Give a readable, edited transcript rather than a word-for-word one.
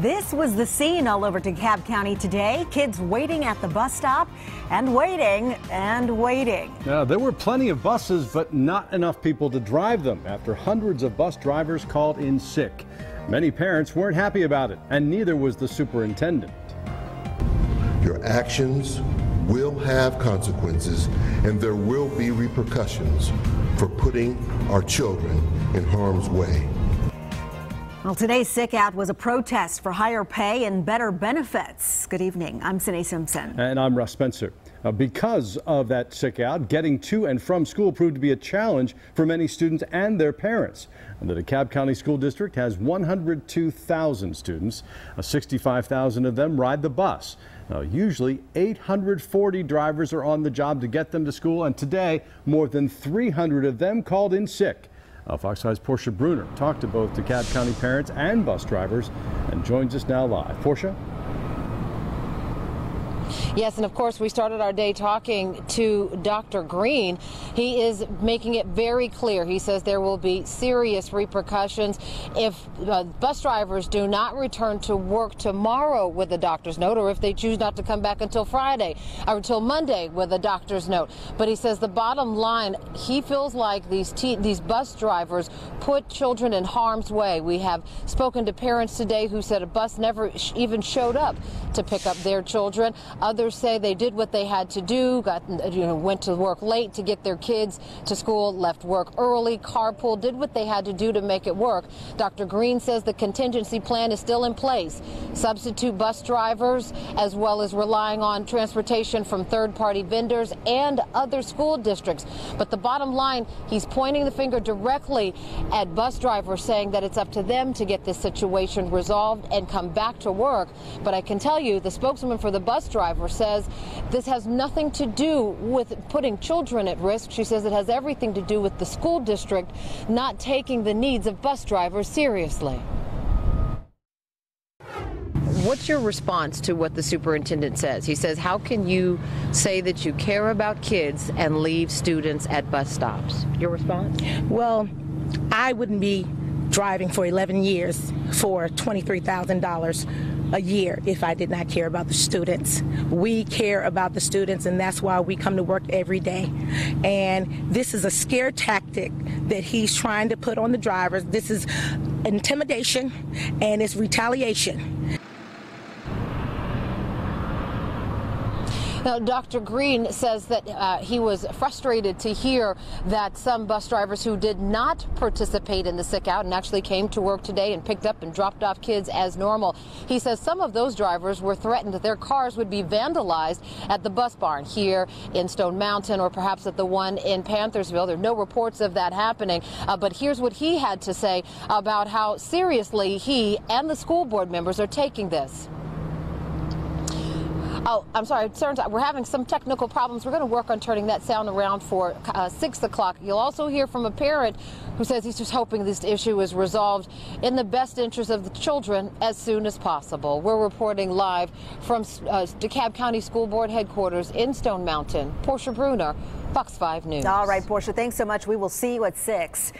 This was the scene all over DeKalb County today. Kids waiting at the bus stop and waiting and waiting. Now, there were plenty of buses, but not enough people to drive them after hundreds of bus drivers called in sick. Many parents weren't happy about it, and neither was the superintendent. Your actions will have consequences, and there will be repercussions for putting our children in harm's way. Well, today's sickout was a protest for higher pay and better benefits. Good evening. I'm Cindy Simpson. And I'm Russ Spencer. Because of that sickout, getting to and from school proved to be a challenge for many students and their parents. And the DeKalb County School District has 102,000 students. 65,000 of them ride the bus. Now, usually 840 drivers are on the job to get them to school, and today more than 300 of them called in sick. Fox 5's Portia Bruner talked to both DeKalb County parents and bus drivers and joins us now live. Portia? Yes, and of course we started our day talking to Dr. Green. He is making it very clear. He says there will be serious repercussions if bus drivers do not return to work tomorrow with a doctor's note, or if they choose not to come back until Friday or until Monday with a doctor's note. But he says the bottom line, he feels like these bus drivers put children in harm's way. We have spoken to parents today who said a bus never even showed up to pick up their children. Others say they did what they had to do, went to work late to get their kids to school, left work early, carpool, did what they had to do to make it work. Dr. Green says the contingency plan is still in place. Substitute bus drivers, as well as relying on transportation from third-party vendors and other school districts. But the bottom line, he's pointing the finger directly at bus drivers, saying that it's up to them to get this situation resolved and come back to work. But I can tell you, the spokeswoman for the bus driver says this has nothing to do with putting children at risk. She says it has everything to do with the school district not taking the needs of bus drivers seriously. What's your response to what the superintendent says? He says, how can you say that you care about kids and leave students at bus stops? Your response? Well, I wouldn't be driving for 11 years for $23,000 a year if I did not care about the students. We care about the students, and that's why we come to work every day. And this is a scare tactic that he's trying to put on the drivers. This is intimidation and it's retaliation. Now, Dr. Green says that he was frustrated to hear that some bus drivers who did not participate in the sickout and actually came to work today and picked up and dropped off kids as normal. He says some of those drivers were threatened that their cars would be vandalized at the bus barn here in Stone Mountain, or perhaps at the one in Panthersville. There are no reports of that happening, but here's what he had to say about how seriously he and the school board members are taking this. Oh, I'm sorry, we're having some technical problems. We're going to work on turning that sound around for 6 o'clock. You'll also hear from a parent who says he's just hoping this issue is resolved in the best interest of the children as soon as possible. We're reporting live from DeKalb County School Board headquarters in Stone Mountain. Portia Bruner, Fox 5 News. All right, Portia, thanks so much. We will see you at 6.